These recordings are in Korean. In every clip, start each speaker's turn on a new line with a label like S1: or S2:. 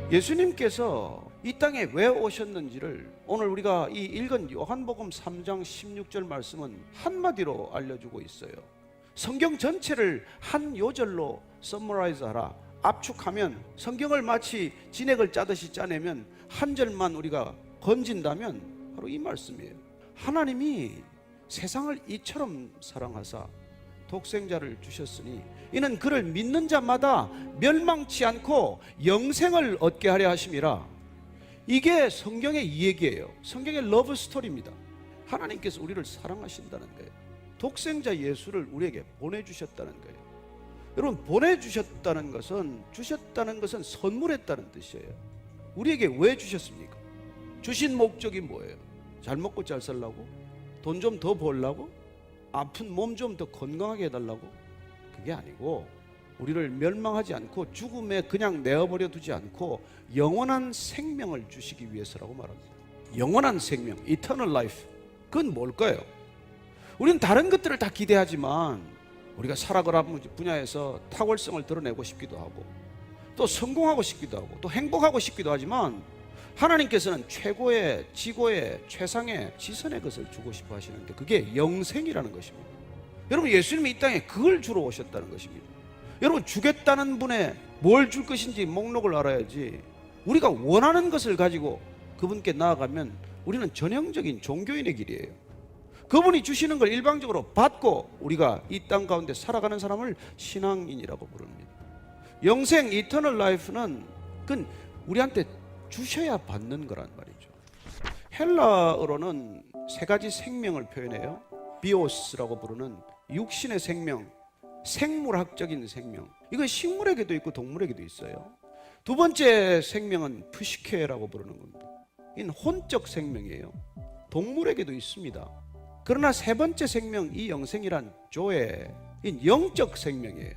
S1: 예수님께서 이 땅에 왜 오셨는지를 오늘 우리가 이 읽은 요한복음 3장 16절 말씀은 한마디로 알려주고 있어요. 성경 전체를 한 요절로 서머라이즈 하라, 압축하면, 성경을 마치 진액을 짜듯이 짜내면 한 절만 우리가 건진다면 바로 이 말씀이에요. 하나님이 세상을 이처럼 사랑하사 독생자를 주셨으니 이는 그를 믿는 자마다 멸망치 않고 영생을 얻게 하려 하심이라. 이게 성경의 이야기예요. 성경의 러브 스토리입니다. 하나님께서 우리를 사랑하신다는 거예요. 독생자 예수를 우리에게 보내주셨다는 거예요. 여러분, 보내주셨다는 것은, 주셨다는 것은 선물했다는 뜻이에요. 우리에게 왜 주셨습니까? 주신 목적이 뭐예요? 잘 먹고 잘 살라고? 돈 좀 더 벌라고? 아픈 몸 좀 더 건강하게 해달라고? 그게 아니고, 우리를 멸망하지 않고 죽음에 그냥 내어버려 두지 않고 영원한 생명을 주시기 위해서라고 말합니다. 영원한 생명, eternal life. 그건 뭘까요? 우리는 다른 것들을 다 기대하지만 우리가 살아가는 분야에서 탁월성을 드러내고 싶기도 하고 또 성공하고 싶기도 하고 또 행복하고 싶기도 하지만 하나님께서는 최고의, 지고의, 최상의, 지선의 것을 주고 싶어 하시는데 그게 영생이라는 것입니다. 여러분, 예수님이 이 땅에 그걸 주러 오셨다는 것입니다. 여러분, 주겠다는 분에 뭘 줄 것인지 목록을 알아야지 우리가 원하는 것을 가지고 그분께 나아가면 우리는 전형적인 종교인의 길이에요. 그분이 주시는 걸 일방적으로 받고 우리가 이 땅 가운데 살아가는 사람을 신앙인이라고 부릅니다. 영생, 이터널 라이프는 그건 우리한테 주셔야 받는 거란 말이죠. 헬라어로는 세 가지 생명을 표현해요. 비오스라고 부르는 육신의 생명, 생물학적인 생명. 이건 식물에게도 있고 동물에게도 있어요. 두 번째 생명은 푸시케라고 부르는 겁니다. 이는 혼적 생명이에요. 동물에게도 있습니다. 그러나 세 번째 생명, 이 영생이란 조에, 이 영적 생명이에요.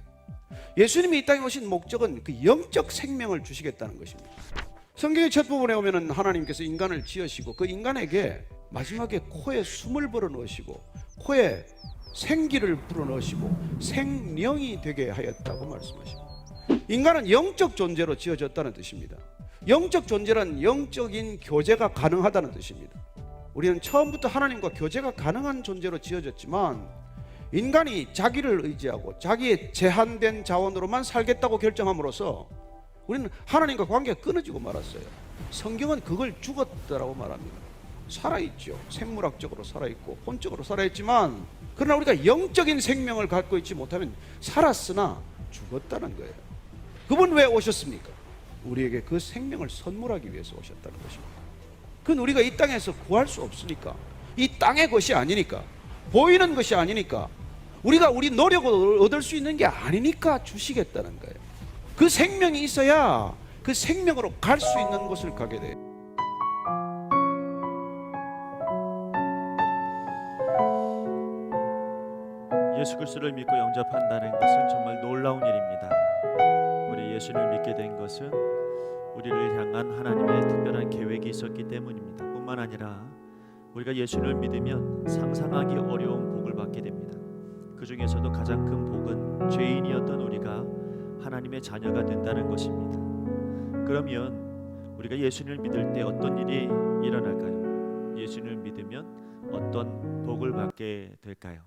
S1: 예수님이 이 땅에 오신 목적은 그 영적 생명을 주시겠다는 것입니다. 성경의 첫 부분에 오면은 하나님께서 인간을 지으시고 그 인간에게 마지막에 코에 숨을 불어넣으시고 코에 생기를 불어넣으시고 생명이 되게 하였다고 말씀하십니다. 인간은 영적 존재로 지어졌다는 뜻입니다. 영적 존재란 영적인 교제가 가능하다는 뜻입니다. 우리는 처음부터 하나님과 교제가 가능한 존재로 지어졌지만 인간이 자기를 의지하고 자기의 제한된 자원으로만 살겠다고 결정함으로써 우리는 하나님과 관계가 끊어지고 말았어요. 성경은 그걸 죽었다라고 말합니다. 살아있죠. 생물학적으로 살아있고 혼적으로 살아있지만 그러나 우리가 영적인 생명을 갖고 있지 못하면 살았으나 죽었다는 거예요. 그분 왜 오셨습니까? 우리에게 그 생명을 선물하기 위해서 오셨다는 것입니다. 그건 우리가 이 땅에서 구할 수 없으니까, 이 땅의 것이 아니니까, 보이는 것이 아니니까, 우리가 우리 노력으로 얻을 수 있는 게 아니니까 주시겠다는 거예요. 그 생명이 있어야 그 생명으로 갈 수 있는 곳을 가게 돼요.
S2: 예수 그리스도를 믿고 영접한다는 것은 정말 놀라운 일입니다. 우리 예수를 믿게 된 것은 우리를 향한 하나님의 특별한 계획이 있었기 때문입니다. 뿐만 아니라 우리가 예수를 믿으면 상상하기 어려운 복을 받게 됩니다. 그 중에서도 가장 큰 복은 죄인이었던 우리가 하나님의 자녀가 된다는 것입니다. 그러면 우리가 예수를 믿을 때 어떤 일이 일어날까요? 예수를 믿으면 어떤 복을 받게 될까요?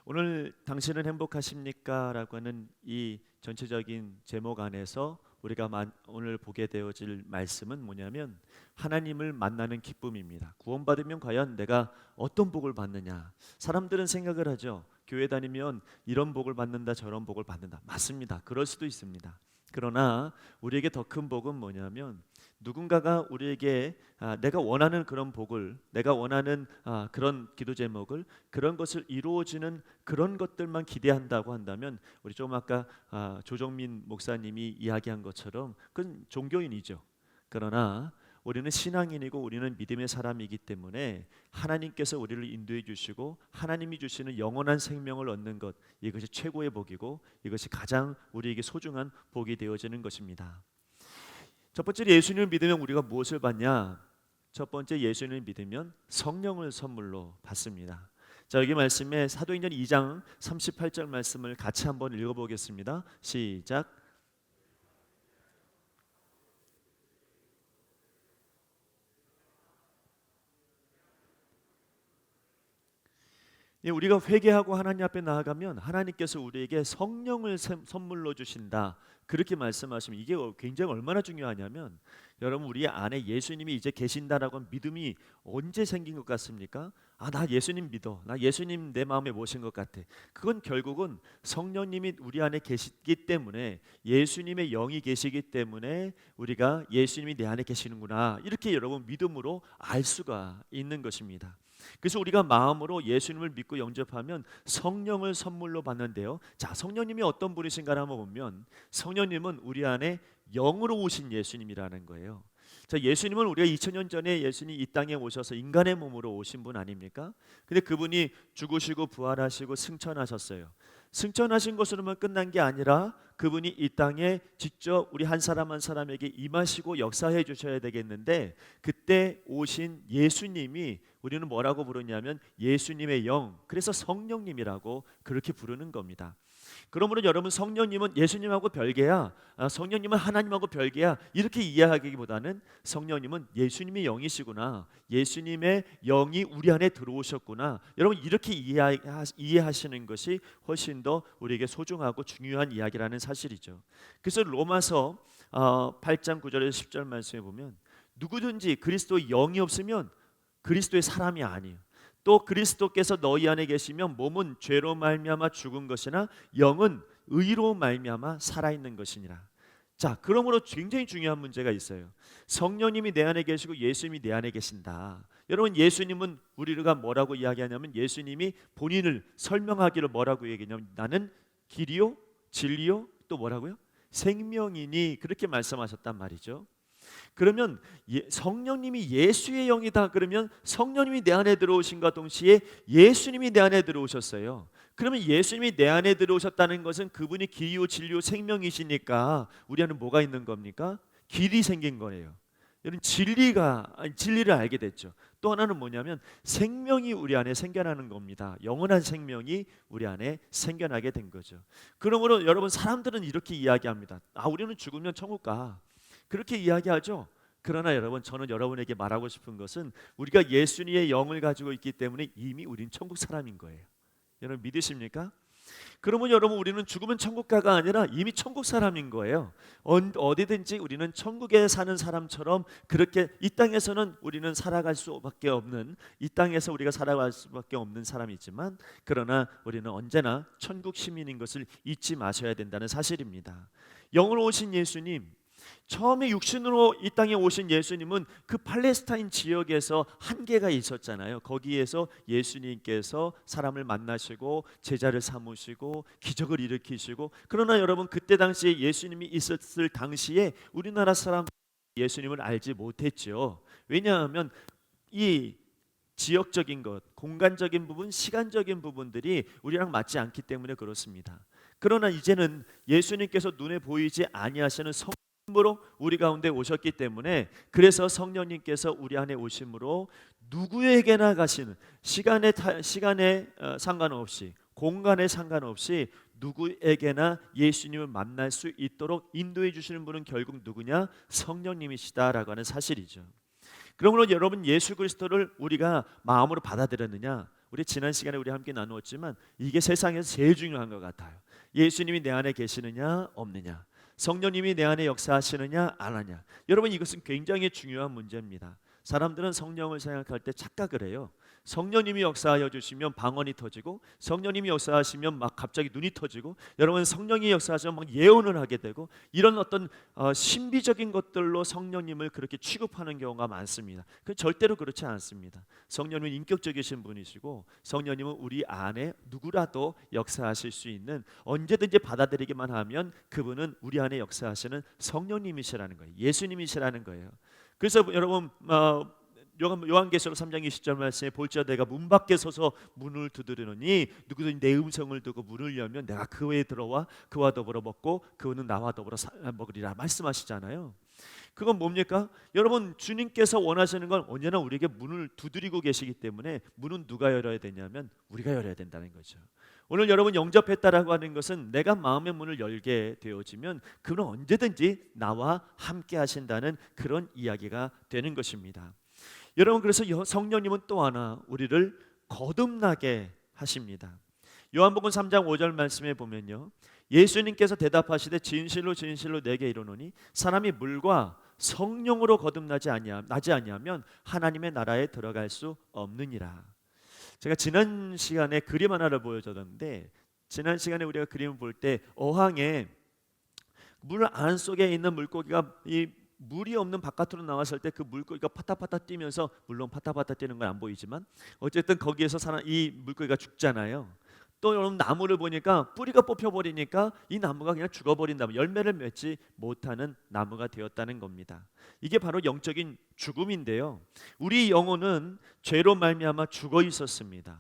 S2: 오늘 당신은 행복하십니까? 라고 하는 이 전체적인 제목 안에서 우리가 오늘 보게 되어질 말씀은 뭐냐면 하나님을 만나는 기쁨입니다. 구원받으면 과연 내가 어떤 복을 받느냐? 사람들은 생각을 하죠. 교회 다니면 이런 복을 받는다, 저런 복을 받는다. 맞습니다. 그럴 수도 있습니다. 그러나 우리에게 더 큰 복은 뭐냐면 누군가가 우리에게 내가 원하는 그런 복을, 내가 원하는 그런 기도 제목을, 그런 것을 이루어지는 그런 것들만 기대한다고 한다면 우리 조금 아까 조정민 목사님이 이야기한 것처럼 그건 종교인이죠. 그러나 우리는 신앙인이고 우리는 믿음의 사람이기 때문에 하나님께서 우리를 인도해 주시고 하나님이 주시는 영원한 생명을 얻는 것, 이것이 최고의 복이고 이것이 가장 우리에게 소중한 복이 되어지는 것입니다. 첫 번째, 예수님을 믿으면 우리가 무엇을 받냐? 첫 번째, 예수님을 믿으면 성령을 선물로 받습니다. 자, 여기 말씀에 사도행전 2장 38절 말씀을 같이 한번 읽어보겠습니다. 시작. 우리가 회개하고 하나님 앞에 나아가면 하나님께서 우리에게 성령을 선물로 주신다. 그렇게 말씀하시면 이게 굉장히 얼마나 중요하냐면, 여러분 우리 안에 예수님이 이제 계신다라고 하는 믿음이 언제 생긴 것 같습니까? 나 예수님 믿어. 나 예수님 내 마음에 모신 것 같아. 그건 결국은 성령님이 우리 안에 계시기 때문에, 예수님의 영이 계시기 때문에 우리가 예수님이 내 안에 계시는구나, 이렇게 여러분 믿음으로 알 수가 있는 것입니다. 그래서 우리가 마음으로 예수님을 믿고 영접하면 성령을 선물로 받는데요. 자, 성령님이 어떤 분이신가 한번 보면, 성령님은 우리 안에 영으로 오신 예수님이라는 거예요. 자, 예수님은 우리가 2000년 전에 예수님이 이 땅에 오셔서 인간의 몸으로 오신 분 아닙니까? 근데 그분이 죽으시고 부활하시고 승천하셨어요. 승천하신 것으로만 끝난 게 아니라 그분이 이 땅에 직접 우리 한 사람 한 사람에게 임하시고 역사해 주셔야 되겠는데, 그때 오신 예수님이 우리는 뭐라고 부르냐면 예수님의 영, 그래서 성령님이라고 그렇게 부르는 겁니다. 그러므로 여러분, 성령님은 예수님하고 별개야, 성령님은 하나님하고 별개야, 이렇게 이해하기보다는 성령님은 예수님의 영이시구나, 예수님의 영이 우리 안에 들어오셨구나, 여러분 이렇게 이해하시는 것이 훨씬 더 우리에게 소중하고 중요한 이야기라는 사실이죠. 그래서 로마서 8장 9절에서 10절 말씀에 보면, 누구든지 그리스도의 영이 없으면 그리스도의 사람이 아니에요. 또 그리스도께서 너희 안에 계시면 몸은 죄로 말미암아 죽은 것이나 영은 의로 말미암아 살아있는 것이니라. 자, 그러므로 굉장히 중요한 문제가 있어요. 성령님이 내 안에 계시고 예수님이 내 안에 계신다. 여러분, 예수님은 우리가 뭐라고 이야기하냐면, 예수님이 본인을 설명하기를 뭐라고 얘기하냐면, 나는 길이요 진리요 또 뭐라고요? 생명이니, 그렇게 말씀하셨단 말이죠. 그러면 성령님이 예수의 영이다, 그러면 성령님이 내 안에 들어오신과 동시에 예수님이 내 안에 들어오셨어요. 그러면 예수님이 내 안에 들어오셨다는 것은 그분이 길이요 진리요 생명이시니까 우리 안에 뭐가 있는 겁니까? 길이 생긴 거예요. 여러분, 진리를 알게 됐죠. 또 하나는 뭐냐면 생명이 우리 안에 생겨나는 겁니다. 영원한 생명이 우리 안에 생겨나게 된 거죠. 그러므로 여러분, 사람들은 이렇게 이야기합니다. 우리는 죽으면 천국 가, 그렇게 이야기하죠. 그러나 여러분, 저는 여러분에게 말하고 싶은 것은 우리가 예수님의 영을 가지고 있기 때문에 이미 우린 천국 사람인 거예요. 여러분 믿으십니까? 그러면 여러분, 우리는 죽으면 천국 가가 아니라 이미 천국 사람인 거예요. 어디든지 우리는 천국에 사는 사람처럼, 그렇게 이 땅에서는 우리는 살아갈 수밖에 없는, 이 땅에서 우리가 살아갈 수밖에 없는 사람이지만, 그러나 우리는 언제나 천국 시민인 것을 잊지 마셔야 된다는 사실입니다. 영으로 오신 예수님, 처음에 육신으로 이 땅에 오신 예수님은 그 팔레스타인 지역에서 한계가 있었잖아요. 거기에서 예수님께서 사람을 만나시고 제자를 삼으시고 기적을 일으키시고, 그러나 여러분, 그때 당시에 예수님이 있었을 당시에 우리나라 사람 예수님을 알지 못했죠. 왜냐하면 이 지역적인 것, 공간적인 부분, 시간적인 부분들이 우리랑 맞지 않기 때문에 그렇습니다. 그러나 이제는 예수님께서 눈에 보이지 아니하시는 성령으로 우리 가운데 오셨기 때문에, 그래서 성령님께서 우리 안에 오심으로 누구에게나 가시는, 시간에 상관없이, 공간에 상관없이 누구에게나 예수님을 만날 수 있도록 인도해 주시는 분은 결국 누구냐? 성령님이시다라고 하는 사실이죠. 그러므로 여러분, 예수 그리스도를 우리가 마음으로 받아들였느냐? 우리 지난 시간에 우리 함께 나누었지만 이게 세상에서 제일 중요한 것 같아요. 예수님이 내 안에 계시느냐 없느냐, 성령님이 내 안에 역사하시느냐 안 하냐. 여러분, 이것은 굉장히 중요한 문제입니다. 사람들은 성령을 생각할 때 착각을 해요. 성령님이 역사하여 주시면 방언이 터지고, 성령님이 역사하시면 막 갑자기 눈이 터지고, 여러분 성령이 역사하시면 막 예언을 하게 되고, 이런 어떤 신비적인 것들로 성령님을 그렇게 취급하는 경우가 많습니다. 그 절대로 그렇지 않습니다. 성령님은 인격적이신 분이시고, 성령님은 우리 안에 누구라도 역사하실 수 있는, 언제든지 받아들이기만 하면 그분은 우리 안에 역사하시는 성령님이시라는 거예요. 예수님이시라는 거예요. 그래서 여러분, 요한계시록 3장 20절 말씀에 볼지어다 내가 문 밖에 서서 문을 두드리노니 누구든지 내 음성을 듣고 문을 열면 내가 그에 들어와 그와 더불어 먹고 그는 나와 더불어 먹으리라 말씀하시잖아요. 그건 뭡니까? 여러분, 주님께서 원하시는 건 언제나 우리에게 문을 두드리고 계시기 때문에, 문은 누가 열어야 되냐면 우리가 열어야 된다는 거죠. 오늘 여러분 영접했다라고 하는 것은 내가 마음의 문을 열게 되어지면 그는 언제든지 나와 함께 하신다는 그런 이야기가 되는 것입니다. 여러분, 그래서 성령님은 또 하나 우리를 거듭나게 하십니다. 요한복음 3장 5절 말씀에 보면요, 예수님께서 대답하시되 진실로 진실로 내게 이르노니 사람이 물과 성령으로 거듭나지 아니하면 하나님의 나라에 들어갈 수 없느니라. 제가 지난 시간에 그림 하나를 보여줬는데, 지난 시간에 우리가 그림을 볼 때 어항에 물 안 속에 있는 물고기가 이 물이 없는 바깥으로 나왔을 때 그 물고기가 파타파타 뛰면서, 물론 파타파타 뛰는 건 안 보이지만 어쨌든 거기에서 이 물고기가 죽잖아요. 또 여러분 나무를 보니까 뿌리가 뽑혀버리니까 이 나무가 그냥 죽어버린다, 열매를 맺지 못하는 나무가 되었다는 겁니다. 이게 바로 영적인 죽음인데요, 우리 영혼은 죄로 말미암아 죽어 있었습니다.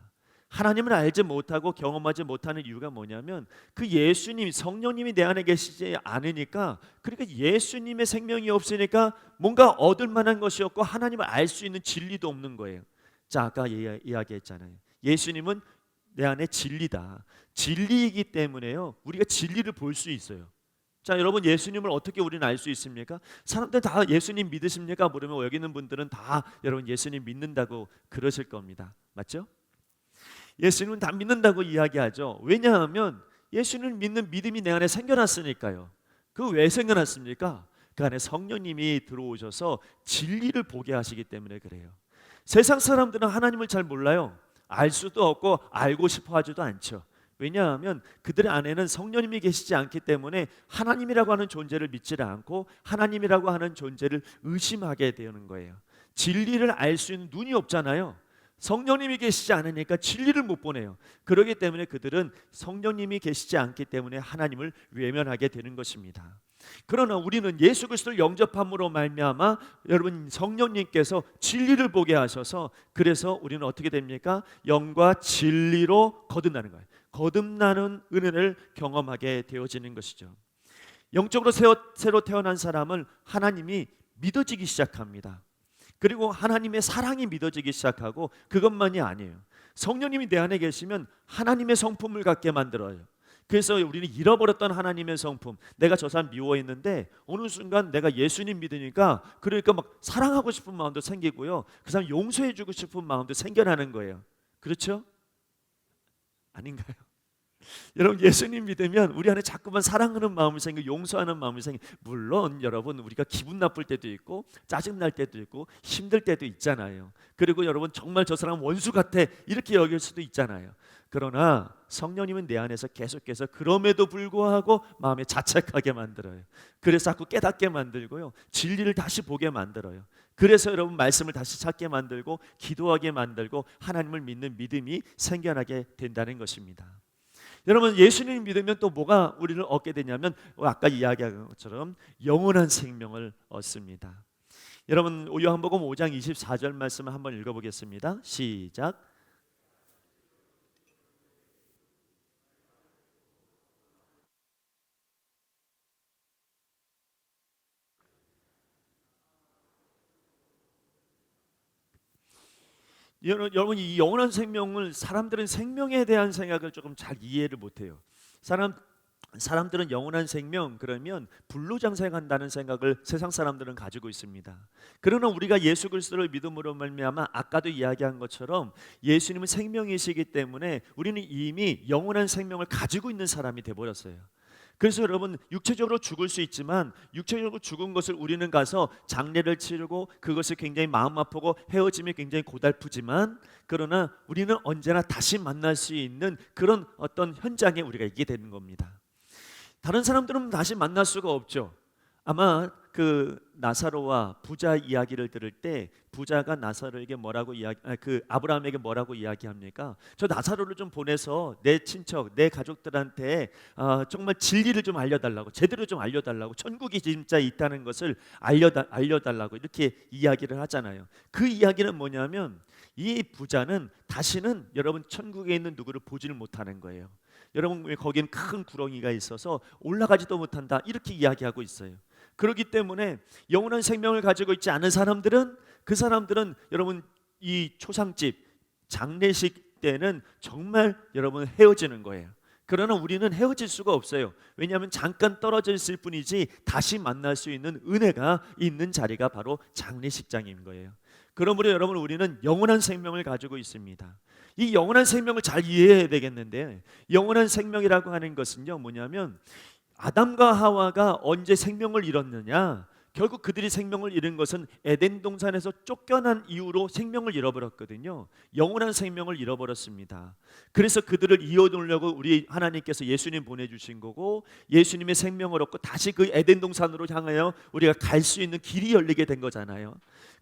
S2: 하나님을 알지 못하고 경험하지 못하는 이유가 뭐냐면 그 예수님, 성령님이 내 안에 계시지 않으니까, 그러니까 예수님의 생명이 없으니까 뭔가 얻을 만한 것이 없고 하나님을 알 수 있는 진리도 없는 거예요. 자, 아까 이야기했잖아요. 예수님은 내 안에 진리다. 진리이기 때문에요, 우리가 진리를 볼 수 있어요. 자, 여러분, 예수님을 어떻게 우리는 알 수 있습니까? 사람들 다 예수님 믿으십니까? 물으면 여기 있는 분들은 다 여러분 예수님 믿는다고 그러실 겁니다. 맞죠? 예수님은 다 믿는다고 이야기하죠. 왜냐하면 예수님을 믿는 믿음이 내 안에 생겨났으니까요. 그 왜 생겨났습니까? 그 안에 성령님이 들어오셔서 진리를 보게 하시기 때문에 그래요. 세상 사람들은 하나님을 잘 몰라요. 알 수도 없고 알고 싶어 하지도 않죠. 왜냐하면 그들 안에는 성령님이 계시지 않기 때문에 하나님이라고 하는 존재를 믿지를 않고 하나님이라고 하는 존재를 의심하게 되는 거예요. 진리를 알 수 있는 눈이 없잖아요. 성령님이 계시지 않으니까 진리를 못 보네요. 그렇기 때문에 그들은 성령님이 계시지 않기 때문에 하나님을 외면하게 되는 것입니다. 그러나 우리는 예수 그리스도를 영접함으로 말미암아 여러분 성령님께서 진리를 보게 하셔서, 그래서 우리는 어떻게 됩니까? 영과 진리로 거듭나는 거예요. 거듭나는 은혜를 경험하게 되어지는 것이죠. 영적으로 새로 태어난 사람은 하나님이 믿어지기 시작합니다. 그리고 하나님의 사랑이 믿어지기 시작하고, 그것만이 아니에요. 성령님이 내 안에 계시면 하나님의 성품을 갖게 만들어요. 그래서 우리는 잃어버렸던 하나님의 성품, 내가 저 사람 미워했는데 어느 순간 내가 예수님 믿으니까, 그러니까 막 사랑하고 싶은 마음도 생기고요, 그 사람 용서해주고 싶은 마음도 생겨나는 거예요. 그렇죠? 아닌가요? 여러분, 예수님 믿으면 우리 안에 자꾸만 사랑하는 마음이 생기고 용서하는 마음이 생기고, 물론 여러분 우리가 기분 나쁠 때도 있고 짜증날 때도 있고 힘들 때도 있잖아요. 그리고 여러분 정말 저 사람 원수 같아 이렇게 여길 수도 있잖아요. 그러나 성령님은 내 안에서 계속해서 그럼에도 불구하고 마음에 자책하게 만들어요. 그래서 자꾸 깨닫게 만들고요, 진리를 다시 보게 만들어요. 그래서 여러분 말씀을 다시 찾게 만들고 기도하게 만들고 하나님을 믿는 믿음이 생겨나게 된다는 것입니다. 여러분, 예수님을 믿으면 또 뭐가 우리를 얻게 되냐면 아까 이야기한 것처럼 영원한 생명을 얻습니다. 여러분, 요한복음 5장 24절 말씀을 한번 읽어보겠습니다. 시작. 여러분, 이 영원한 생명을, 사람들은 생명에 대한 생각을 조금 잘 이해를 못해요. 사람들은 영원한 생명 그러면 불로장생한다는 생각을 세상 사람들은 가지고 있습니다. 그러나 우리가 예수 그리스도를 믿음으로 말미암아 아까도 이야기한 것처럼 예수님은 생명이시기 때문에 우리는 이미 영원한 생명을 가지고 있는 사람이 되어버렸어요. 그래서 여러분, 육체적으로 죽을 수 있지만 육체적으로 죽은 것을 우리는 가서 장례를 치르고 그것이 굉장히 마음 아프고 헤어짐이 굉장히 고달프지만, 그러나 우리는 언제나 다시 만날 수 있는 그런 어떤 현장에 우리가 있게 되는 겁니다. 다른 사람들은 다시 만날 수가 없죠. 아마 그 나사로와 부자 이야기를 들을 때 부자가 나사로에게 뭐라고 아브라함에게 뭐라고 이야기합니까? 저 나사로를 좀 보내서 내 친척, 내 가족들한테 정말 진리를 좀 알려달라고, 제대로 좀 알려달라고, 천국이 진짜 있다는 것을 알려달라고 이렇게 이야기를 하잖아요. 그 이야기는 뭐냐면 이 부자는 다시는 여러분 천국에 있는 누구를 보지를 못하는 거예요. 여러분, 거기는 큰 구렁이가 있어서 올라가지도 못한다 이렇게 이야기하고 있어요. 그렇기 때문에 영원한 생명을 가지고 있지 않은 사람들은, 그 사람들은 여러분 이 초상집 장례식 때는 정말 여러분 헤어지는 거예요. 그러나 우리는 헤어질 수가 없어요. 왜냐하면 잠깐 떨어져 있을 뿐이지 다시 만날 수 있는 은혜가 있는 자리가 바로 장례식장인 거예요. 그러므로 여러분, 우리는 영원한 생명을 가지고 있습니다. 이 영원한 생명을 잘 이해해야 되겠는데, 영원한 생명이라고 하는 것은요, 뭐냐면 아담과 하와가 언제 생명을 잃었느냐? 결국 그들이 생명을 잃은 것은 에덴 동산에서 쫓겨난 이후로 생명을 잃어버렸거든요. 영원한 생명을 잃어버렸습니다. 그래서 그들을 이어놓으려고 우리 하나님께서 예수님 보내주신 거고, 예수님의 생명을 얻고 다시 그 에덴 동산으로 향하여 우리가 갈 수 있는 길이 열리게 된 거잖아요.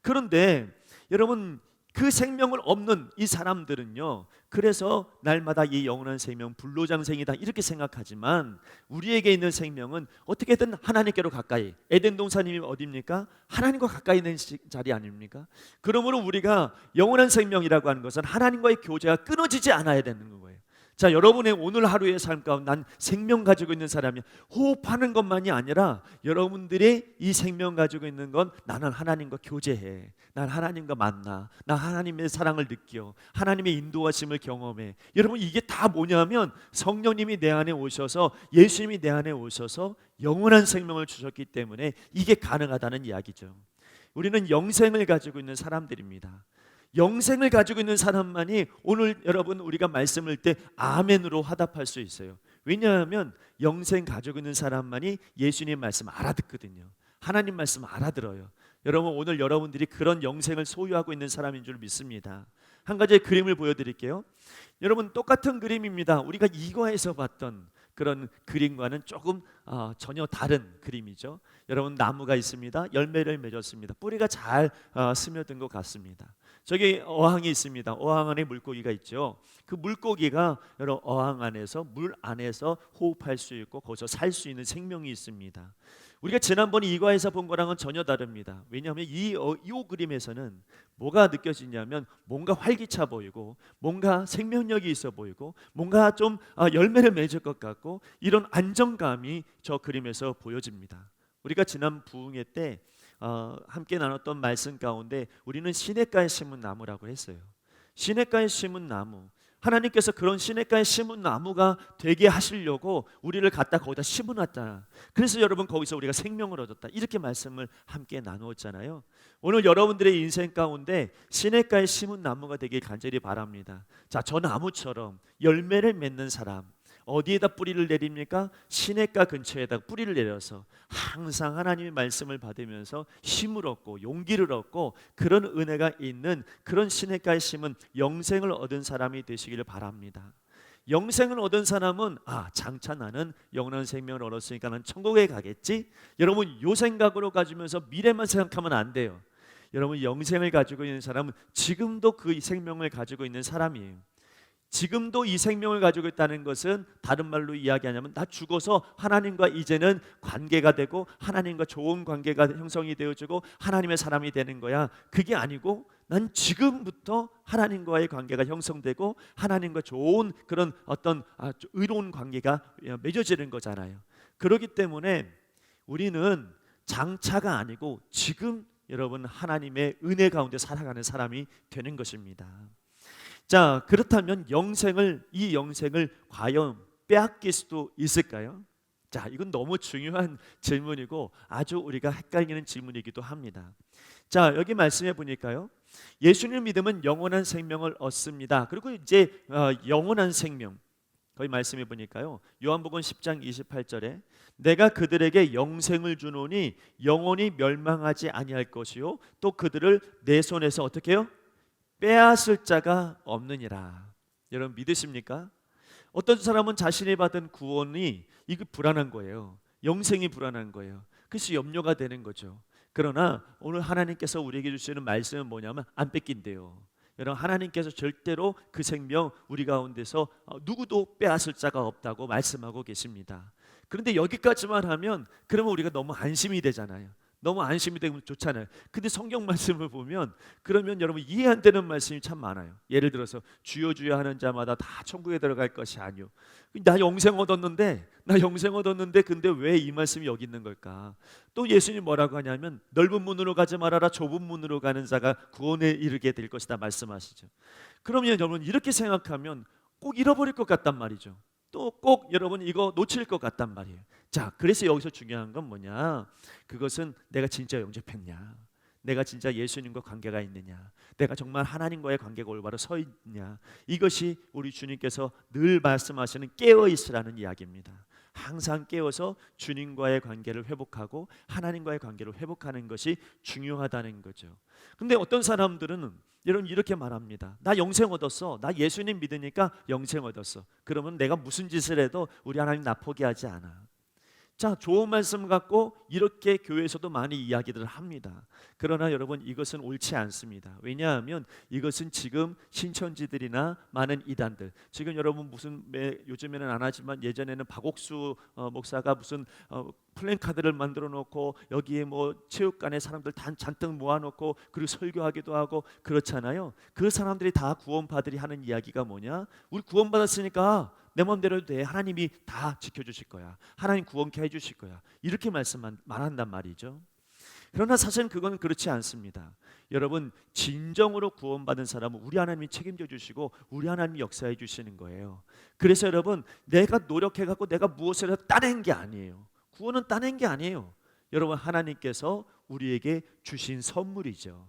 S2: 그런데 여러분, 그 생명을 없는 이 사람들은요, 그래서 날마다 이 영원한 생명 불로장생이다 이렇게 생각하지만, 우리에게 있는 생명은 어떻게든 하나님께로 가까이, 에덴 동산이 어디입니까? 하나님과 가까이 있는 자리 아닙니까? 그러므로 우리가 영원한 생명이라고 하는 것은 하나님과의 교제가 끊어지지 않아야 되는 거예요. 자, 여러분의 오늘 하루의 삶 가운데 난 생명 가지고 있는 사람이 호흡하는 것만이 아니라, 여러분들이 이 생명 가지고 있는 건 나는 하나님과 교제해, 난 하나님과 만나, 난 하나님의 사랑을 느껴, 하나님의 인도하심을 경험해. 여러분, 이게 다 뭐냐면 성령님이 내 안에 오셔서, 예수님이 내 안에 오셔서 영원한 생명을 주셨기 때문에 이게 가능하다는 이야기죠. 우리는 영생을 가지고 있는 사람들입니다. 영생을 가지고 있는 사람만이 오늘 여러분 우리가 말씀을 때 아멘으로 화답할 수 있어요. 왜냐하면 영생 가지고 있는 사람만이 예수님 말씀 알아듣거든요. 하나님 말씀 알아들어요. 여러분, 오늘 여러분들이 그런 영생을 소유하고 있는 사람인 줄 믿습니다. 한 가지의 그림을 보여드릴게요. 여러분, 똑같은 그림입니다. 우리가 이과에서 봤던 그런 그림과는 조금 전혀 다른 그림이죠. 여러분, 나무가 있습니다. 열매를 맺었습니다. 뿌리가 잘 스며든 것 같습니다. 저기 어항이 있습니다. 어항 안에 물고기가 있죠. 그 물고기가 여러분 어항 안에서, 물 안에서 호흡할 수 있고 거기서 살 수 있는 생명이 있습니다. 우리가 지난번에 이과에서 본 거랑은 전혀 다릅니다. 왜냐하면 이 그림에서는 뭐가 느껴지냐면 뭔가 활기차 보이고, 뭔가 생명력이 있어 보이고, 뭔가 좀 열매를 맺을 것 같고, 이런 안정감이 저 그림에서 보여집니다. 우리가 지난 부흥회 때 함께 나눴던 말씀 가운데 우리는 시냇가에 심은 나무라고 했어요. 시냇가에 심은 나무, 하나님께서 그런 시냇가에 심은 나무가 되게 하시려고 우리를 갖다 거기다 심어놨다. 그래서 여러분, 거기서 우리가 생명을 얻었다, 이렇게 말씀을 함께 나누었잖아요. 오늘 여러분들의 인생 가운데 시냇가에 심은 나무가 되길 간절히 바랍니다. 자, 저 나무처럼 열매를 맺는 사람, 어디에다 뿌리를 내립니까? 시냇가 근처에다 뿌리를 내려서 항상 하나님의 말씀을 받으면서 힘을 얻고 용기를 얻고, 그런 은혜가 있는 그런 시냇가에 심은 영생을 얻은 사람이 되시기를 바랍니다. 영생을 얻은 사람은 장차 나는 영원한 생명을 얻었으니까 난 천국에 가겠지, 여러분 요 생각으로 가지면서 미래만 생각하면 안 돼요. 여러분, 영생을 가지고 있는 사람은 지금도 그 생명을 가지고 있는 사람이에요. 지금도 이 생명을 가지고 있다는 것은 다른 말로 이야기하냐면, 나 죽어서 하나님과 이제는 관계가 되고 하나님과 좋은 관계가 형성이 되어지고 하나님의 사람이 되는 거야. 그게 아니고 난 지금부터 하나님과의 관계가 형성되고 하나님과 좋은 그런 어떤 의로운 관계가 맺어지는 거잖아요. 그렇기 때문에 우리는 장차가 아니고 지금 여러분 하나님의 은혜 가운데 살아가는 사람이 되는 것입니다. 자, 그렇다면 이 영생을 과연 빼앗길 수도 있을까요? 자, 이건 너무 중요한 질문이고 아주 우리가 헷갈리는 질문이기도 합니다. 자, 여기 말씀해 보니까요, 예수님을 믿으면 영원한 생명을 얻습니다. 그리고 이제 영원한 생명, 거기 말씀해 보니까요, 요한복음 10장 28절에 내가 그들에게 영생을 주노니 영원히 멸망하지 아니할 것이요 또 그들을 내 손에서 어떻게 해요? 빼앗을 자가 없느니라. 여러분 믿으십니까? 어떤 사람은 자신이 받은 구원이 이게 불안한 거예요. 영생이 불안한 거예요. 그래서 염려가 되는 거죠. 그러나 오늘 하나님께서 우리에게 주시는 말씀은 뭐냐면 안 뺏긴대요. 여러분, 하나님께서 절대로 그 생명 우리 가운데서 누구도 빼앗을 자가 없다고 말씀하고 계십니다. 그런데 여기까지만 하면 그러면 우리가 너무 안심이 되잖아요. 너무 안심이 되면 좋잖아요. 근데 성경 말씀을 보면 그러면 여러분 이해 안 되는 말씀이 참 많아요. 예를 들어서 주여 주여 하는 자마다 다 천국에 들어갈 것이 아니요. 나 영생 얻었는데 근데 왜 이 말씀이 여기 있는 걸까? 또 예수님 뭐라고 하냐면 넓은 문으로 가지 말아라, 좁은 문으로 가는 자가 구원에 이르게 될 것이다 말씀하시죠. 그러면 여러분 이렇게 생각하면 꼭 잃어버릴 것 같단 말이죠. 또 꼭 여러분 이거 놓칠 것 같단 말이에요. 자, 그래서 여기서 중요한 건 뭐냐? 그것은 내가 진짜 영접했냐? 내가 진짜 예수님과 관계가 있느냐, 내가 정말 하나님과의 관계가 올바로 서 있느냐, 이것이 우리 주님께서 늘 말씀하시는 깨어 있으라는 이야기입니다. 항상 깨어서 주님과의 관계를 회복하고 하나님과의 관계를 회복하는 것이 중요하다는 거죠. 근데 어떤 사람들은 여러분 이렇게 말합니다. 나 영생 얻었어. 나 예수님 믿으니까 영생 얻었어. 그러면 내가 무슨 짓을 해도 우리 하나님 나 포기하지 않아. 자, 좋은 말씀 갖고 이렇게 교회에서도 많이 이야기들을 합니다. 그러나 여러분 이것은 옳지 않습니다. 왜냐하면 이것은 지금 신천지들이나 많은 이단들, 지금 여러분 무슨 요즘에는 안 하지만 예전에는 박옥수 목사가 무슨 플랜카드를 만들어 놓고 여기에 뭐 체육관에 사람들 잔뜩 모아놓고 그리고 설교하기도 하고 그렇잖아요. 그 사람들이 다 구원받으리 하는 이야기가 뭐냐? 우리 구원받았으니까 내 마음대로 해도 돼. 하나님이 다 지켜주실 거야. 하나님 구원케 해주실 거야. 이렇게 말한단 말이죠. 그러나 사실은 그건 그렇지 않습니다. 여러분 진정으로 구원받은 사람은 우리 하나님이 책임져 주시고 우리 하나님이 역사해 주시는 거예요. 그래서 여러분 내가 노력해갖고 내가 무엇을 따낸 게 아니에요. 구원은 따낸 게 아니에요. 여러분 하나님께서 우리에게 주신 선물이죠.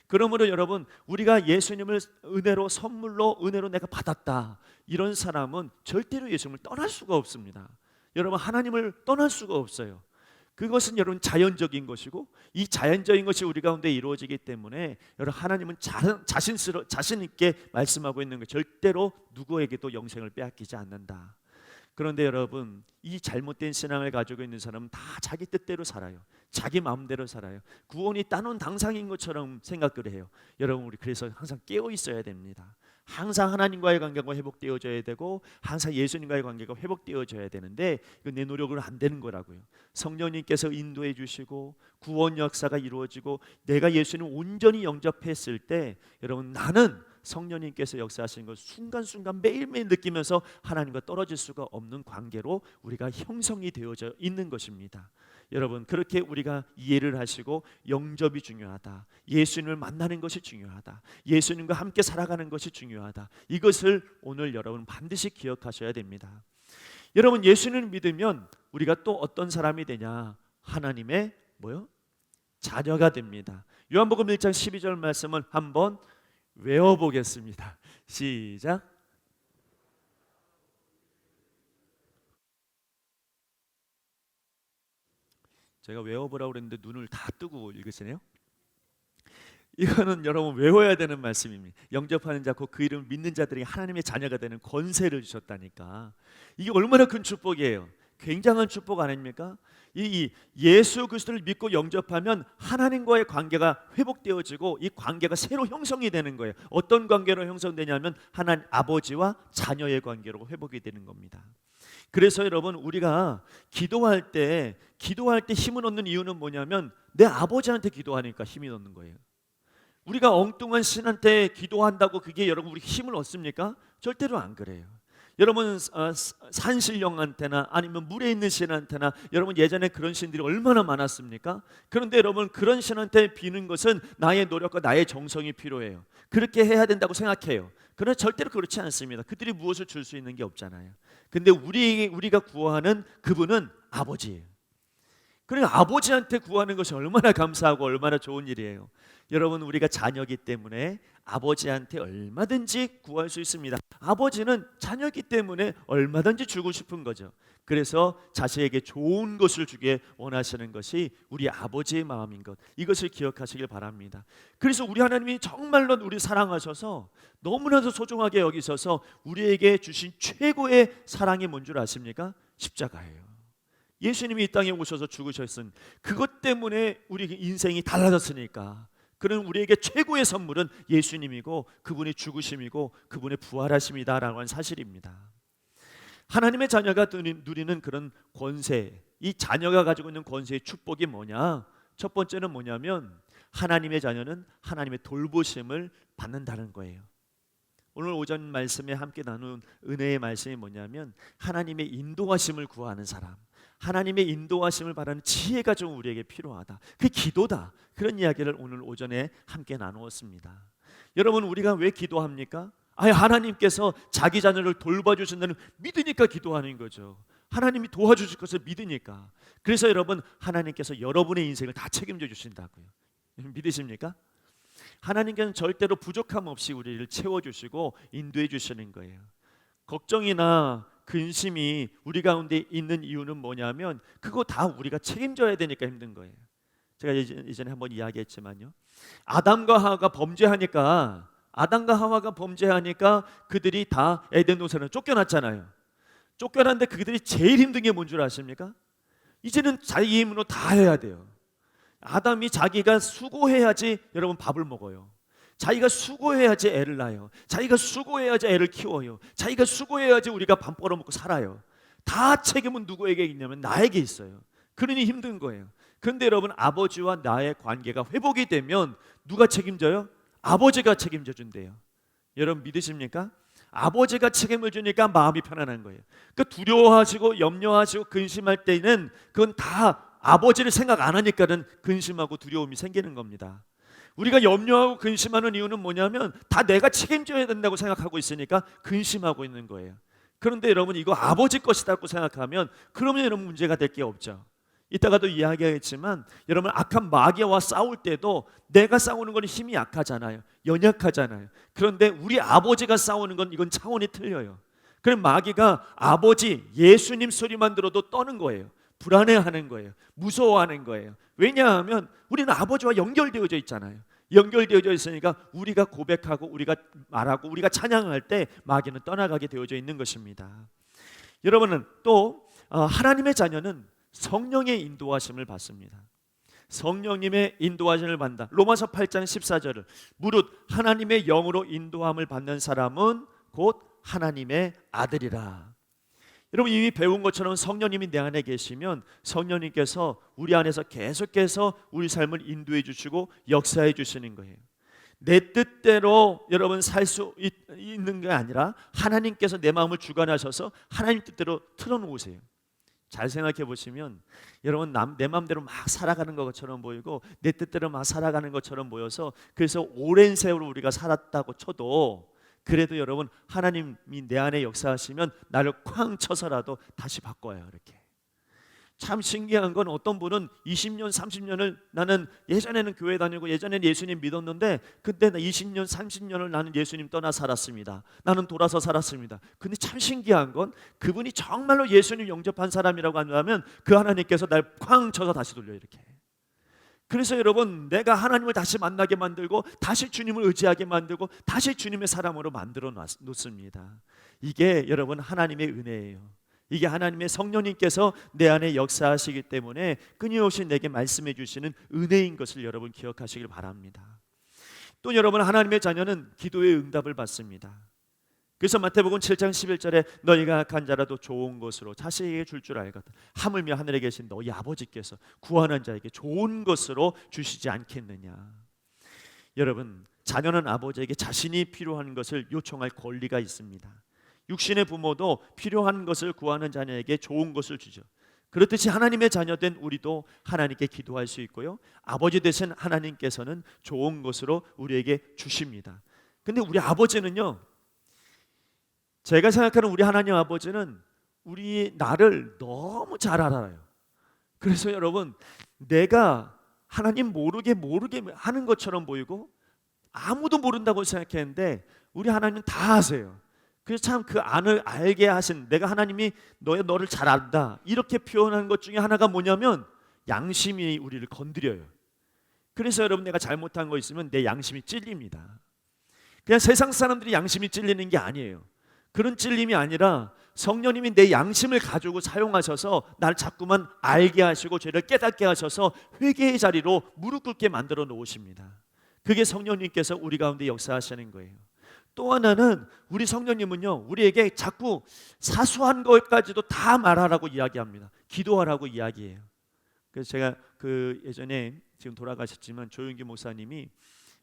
S2: 그러므로 여러분 우리가 예수님을 은혜로 선물로 은혜로 내가 받았다, 이런 사람은 절대로 예수님을 떠날 수가 없습니다. 여러분 하나님을 떠날 수가 없어요. 그것은 여러분 자연적인 것이고 이 자연적인 것이 우리 가운데 이루어지기 때문에 여러분 하나님은 자신 있게 말씀하고 있는 거, 절대로 누구에게도 영생을 빼앗기지 않는다. 그런데 여러분 이 잘못된 신앙을 가지고 있는 사람은 다 자기 뜻대로 살아요. 자기 마음대로 살아요. 구원이 따놓은 당상인 것처럼 생각을 해요. 여러분 우리 그래서 항상 깨어 있어야 됩니다. 항상 하나님과의 관계가 회복되어져야 되고 항상 예수님과의 관계가 회복되어져야 되는데 이건 내 노력으로 안 되는 거라고요. 성령님께서 인도해 주시고 구원 역사가 이루어지고 내가 예수님을 온전히 영접했을 때 여러분 나는 성령님께서 역사하시는 걸 순간순간 매일매일 느끼면서 하나님과 떨어질 수가 없는 관계로 우리가 형성이 되어져 있는 것입니다. 여러분 그렇게 우리가 이해를 하시고 영접이 중요하다, 예수님을 만나는 것이 중요하다, 예수님과 함께 살아가는 것이 중요하다, 이것을 오늘 여러분 반드시 기억하셔야 됩니다. 여러분 예수님을 믿으면 우리가 또 어떤 사람이 되냐? 하나님의 뭐요? 자녀가 됩니다. 요한복음 1장 12절 말씀을 한번 외워보겠습니다. 시작. 제가 외워보라고 그랬는데 눈을 다 뜨고 읽으시네요. 이거는 여러분 외워야 되는 말씀입니다. 영접하는 자 곧 그 이름을 믿는 자들에게 하나님의 자녀가 되는 권세를 주셨다니까. 이게 얼마나 큰 축복이에요. 굉장한 축복 아닙니까? 이 예수 그리스도를 믿고 영접하면 하나님과의 관계가 회복되어지고 이 관계가 새로 형성이 되는 거예요. 어떤 관계로 형성되냐면 하나님 아버지와 자녀의 관계로 회복이 되는 겁니다. 그래서 여러분 우리가 기도할 때 힘을 얻는 이유는 뭐냐면 내 아버지한테 기도하니까 힘이 얻는 거예요. 우리가 엉뚱한 신한테 기도한다고 그게 여러분 우리 힘을 얻습니까? 절대로 안 그래요. 여러분 산신령한테나 아니면 물에 있는 신한테나 여러분 예전에 그런 신들이 얼마나 많았습니까? 그런데 여러분 그런 신한테 비는 것은 나의 노력과 나의 정성이 필요해요. 그렇게 해야 된다고 생각해요. 그러나 절대로 그렇지 않습니다. 그들이 무엇을 줄 수 있는 게 없잖아요. 근데 우리가 구하는 그분은 아버지예요. 그러니까 아버지한테 구하는 것이 얼마나 감사하고 얼마나 좋은 일이에요. 여러분 우리가 자녀이기 때문에 아버지한테 얼마든지 구할 수 있습니다. 아버지는 자녀이기 때문에 얼마든지 주고 싶은 거죠. 그래서 자식에게 좋은 것을 주길 원하시는 것이 우리 아버지의 마음인 것, 이것을 기억하시길 바랍니다. 그래서 우리 하나님이 정말로 우리 사랑하셔서 너무나도 소중하게 여기셔서 우리에게 주신 최고의 사랑이 뭔 줄 아십니까? 십자가예요. 예수님이 이 땅에 오셔서 죽으셨으니 그것 때문에 우리 인생이 달라졌으니까 그런 우리에게 최고의 선물은 예수님이고 그분의 죽으심이고 그분의 부활하심이다라고 하는 사실입니다. 하나님의 자녀가 누리는 그런 권세, 이 자녀가 가지고 있는 권세의 축복이 뭐냐? 첫 번째는 뭐냐면 하나님의 자녀는 하나님의 돌보심을 받는다는 거예요. 오늘 오전 말씀에 함께 나눈 은혜의 말씀이 뭐냐면 하나님의 인도하심을 구하는 사람, 하나님의 인도하심을 바라는 지혜가 좀 우리에게 필요하다. 그게 기도다. 그런 이야기를 오늘 오전에 함께 나누었습니다. 여러분 우리가 왜 기도합니까? 하나님께서 자기 자녀를 돌봐주신다는 믿으니까 기도하는 거죠. 하나님이 도와주실 것을 믿으니까. 그래서 여러분 하나님께서 여러분의 인생을 다 책임져 주신다고요. 믿으십니까? 하나님께서는 절대로 부족함 없이 우리를 채워주시고 인도해 주시는 거예요. 걱정이나 근심이 우리 가운데 있는 이유는 뭐냐면 그거 다 우리가 책임져야 되니까 힘든 거예요. 제가 이전에 한번 이야기했지만요, 아담과 하와가 범죄하니까 그들이 다 에덴 동산을 쫓겨났잖아요. 쫓겨났는데 그들이 제일 힘든 게 뭔 줄 아십니까? 이제는 자기 힘으로 다 해야 돼요. 아담이 자기가 수고해야지 여러분 밥을 먹어요. 자기가 수고해야지 애를 낳아요. 자기가 수고해야지 애를 키워요. 자기가 수고해야지 우리가 밥 벌어먹고 살아요. 다 책임은 누구에게 있냐면 나에게 있어요. 그러니 힘든 거예요. 그런데 여러분, 아버지와 나의 관계가 회복이 되면 누가 책임져요? 아버지가 책임져 준대요. 여러분 믿으십니까? 아버지가 책임을 주니까 마음이 편안한 거예요. 그 두려워하시고 염려하시고 근심할 때는 그건 다 아버지를 생각 안 하니까는 근심하고 두려움이 생기는 겁니다. 우리가 염려하고 근심하는 이유는 뭐냐면 다 내가 책임져야 된다고 생각하고 있으니까 근심하고 있는 거예요. 그런데 여러분, 이거 아버지 것이라고 생각하면 그러면 여러분 문제가 될 게 없죠. 이따가도 이야기하겠지만 여러분, 악한 마귀와 싸울 때도 내가 싸우는 건 힘이 약하잖아요. 연약하잖아요. 그런데 우리 아버지가 싸우는 건 이건 차원이 틀려요. 그럼 마귀가 아버지 예수님 소리만 들어도 떠는 거예요. 불안해하는 거예요. 무서워하는 거예요. 왜냐하면 우리는 아버지와 연결되어져 있잖아요. 연결되어져 있으니까 우리가 고백하고 우리가 말하고 우리가 찬양할 때 마귀는 떠나가게 되어져 있는 것입니다. 여러분은 또 하나님의 자녀는 성령의 인도하심을 받습니다. 성령님의 인도하심을 받는다. 로마서 8장 14절을 무릇 하나님의 영으로 인도함을 받는 사람은 곧 하나님의 아들이라. 여러분, 이미 배운 것처럼 성령님이 내 안에 계시면 성령님께서 우리 안에서 계속해서 우리 삶을 인도해 주시고 역사해 주시는 거예요. 내 뜻대로 여러분 살 수 있는 게 아니라 하나님께서 내 마음을 주관하셔서 하나님 뜻대로 틀어놓으세요. 잘 생각해 보시면 여러분, 내 마음대로 막 살아가는 것처럼 보이고 내 뜻대로 막 살아가는 것처럼 보여서 그래서 오랜 세월 우리가 살았다고 쳐도 그래도 여러분, 하나님이 내 안에 역사하시면 나를 쾅 쳐서라도 다시 바꿔요. 이렇게 참 신기한 건 어떤 분은 20년 30년을 나는 예전에는 교회 다니고 예전에는 예수님 믿었는데 그때 20년 30년을 나는 예수님 떠나 살았습니다. 나는 돌아서 살았습니다. 근데 참 신기한 건 그분이 정말로 예수님 영접한 사람이라고 한다면 그 하나님께서 날 쾅 쳐서 다시 돌려 이렇게. 그래서 여러분, 내가 하나님을 다시 만나게 만들고 다시 주님을 의지하게 만들고 다시 주님의 사람으로 만들어 놓습니다. 이게 여러분 하나님의 은혜예요. 이게 하나님의 성령님께서 내 안에 역사하시기 때문에 끊임없이 내게 말씀해 주시는 은혜인 것을 여러분 기억하시길 바랍니다. 또 여러분, 하나님의 자녀는 기도의 응답을 받습니다. 그래서 마태복음 7장 11절에 너희가 악한 자라도 좋은 것으로 자식에게 줄 줄 알거든 하물며 하늘에 계신 너희 아버지께서 구하는 자에게 좋은 것으로 주시지 않겠느냐. 여러분, 자녀는 아버지에게 자신이 필요한 것을 요청할 권리가 있습니다. 육신의 부모도 필요한 것을 구하는 자녀에게 좋은 것을 주죠. 그렇듯이 하나님의 자녀된 우리도 하나님께 기도할 수 있고요, 아버지 되신 하나님께서는 좋은 것으로 우리에게 주십니다. 근데 우리 아버지는요, 제가 생각하는 우리 하나님 아버지는 우리 나를 너무 잘 알아요. 그래서 여러분, 내가 하나님 모르게 하는 것처럼 보이고 아무도 모른다고 생각했는데 우리 하나님은 다 아세요. 그래서 참 그 안을 알게 하신, 내가 하나님이 너를 잘 안다 이렇게 표현한 것 중에 하나가 뭐냐면 양심이 우리를 건드려요. 그래서 여러분, 내가 잘못한 거 있으면 내 양심이 찔립니다. 그냥 세상 사람들이 양심이 찔리는 게 아니에요. 그런 찔림이 아니라 성령님이 내 양심을 가지고 사용하셔서 나를 자꾸만 알게 하시고 죄를 깨닫게 하셔서 회개의 자리로 무릎 꿇게 만들어 놓으십니다. 그게 성령님께서 우리 가운데 역사하시는 거예요. 또 하나는 우리 성령님은요, 우리에게 자꾸 사소한 것까지도 다 말하라고 이야기합니다. 기도하라고 이야기해요. 그래서 제가 예전에 지금 돌아가셨지만 조윤기 목사님이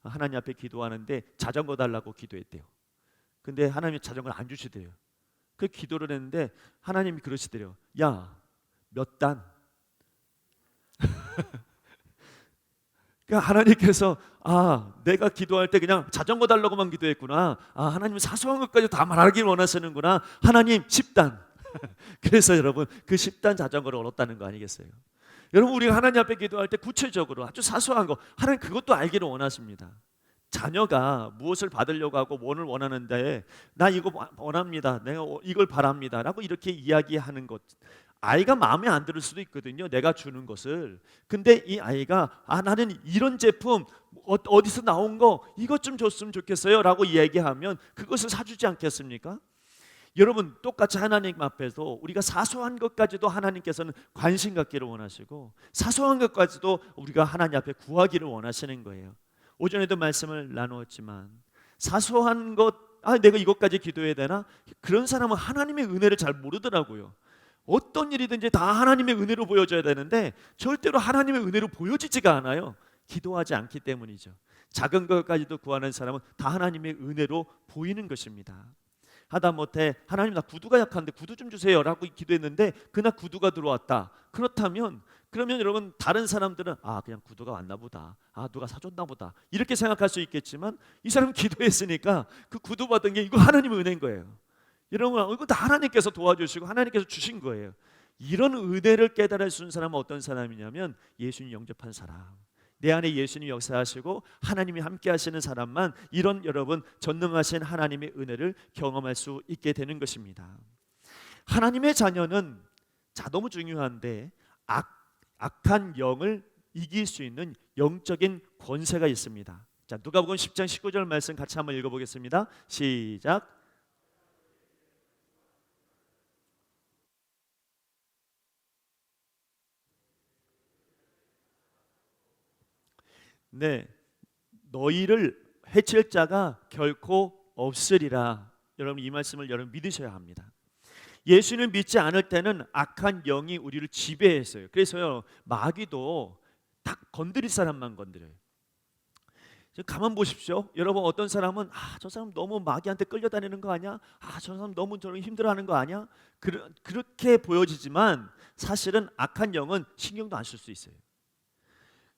S2: 하나님 앞에 기도하는데 자전거 달라고 기도했대요. 근데 하나님이 자전거를 안 주시대요. 그 기도를 했는데 하나님이 그러시대요. 야, 몇 단? 그러니까 하나님께서 내가 기도할 때 그냥 자전거 달라고만 기도했구나. 하나님은 사소한 것까지 다 말하길 원하시는구나. 하나님 10단. 그래서 여러분, 그 10단 자전거를 얻었다는 거 아니겠어요? 여러분, 우리가 하나님 앞에 기도할 때 구체적으로 아주 사소한 거, 하나님 그것도 알기를 원하십니다. 자녀가 무엇을 받으려고 하고 무엇을 원하는데, 나 이거 원합니다, 내가 이걸 바랍니다 라고 이렇게 이야기하는 것, 아이가 마음에 안 들을 수도 있거든요, 내가 주는 것을. 근데 이 아이가 나는 이런 제품 어디서 나온 거 이것 좀 줬으면 좋겠어요 라고 이야기하면 그것을 사주지 않겠습니까? 여러분, 똑같이 하나님 앞에서 우리가 사소한 것까지도 하나님께서는 관심 갖기를 원하시고, 사소한 것까지도 우리가 하나님 앞에 구하기를 원하시는 거예요. 오전에도 말씀을 나누었지만, 사소한 것, 내가 이것까지 기도해야 되나? 그런 사람은 하나님의 은혜를 잘 모르더라고요. 어떤 일이든지 다 하나님의 은혜로 보여져야 되는데 절대로 하나님의 은혜로 보여지지가 않아요. 기도하지 않기 때문이죠. 작은 것까지도 구하는 사람은 다 하나님의 은혜로 보이는 것입니다. 하다못해 하나님, 나 구두가 약한데 구두 좀 주세요 라고 기도했는데 그날 구두가 들어왔다. 그러면 여러분, 다른 사람들은 그냥 구두가 왔나 보다, 누가 사줬나 보다 이렇게 생각할 수 있겠지만, 이 사람은 기도했으니까 그 구두 받은 게 이거 하나님의 은혜인 거예요. 여러분, 이거 다 하나님께서 도와주시고 하나님께서 주신 거예요. 이런 은혜를 깨달을 수 있는 사람은 어떤 사람이냐면 예수님 영접한 사람, 내 안에 예수님 역사하시고 하나님이 함께 하시는 사람만 이런, 여러분, 전능하신 하나님의 은혜를 경험할 수 있게 되는 것입니다. 하나님의 자녀는 너무 중요한데 악한 영을 이길 수 있는 영적인 권세가 있습니다. 자, 누가복음 10장 19절 말씀 같이 한번 읽어보겠습니다. 시작. 네, 너희를 해칠 자가 결코 없으리라. 여러분, 이 말씀을 여러분 믿으셔야 합니다. 예수를 믿지 않을 때는 악한 영이 우리를 지배했어요. 그래서요, 마귀도 딱 건드릴 사람만 건드려요. 가만 보십시오. 여러분, 어떤 사람은 저 사람 너무 마귀한테 끌려다니는 거 아니야? 저 사람 너무 저런 힘들어하는 거 아니야? 그렇게 보여지지만 사실은 악한 영은 신경도 안 쓸 수 있어요.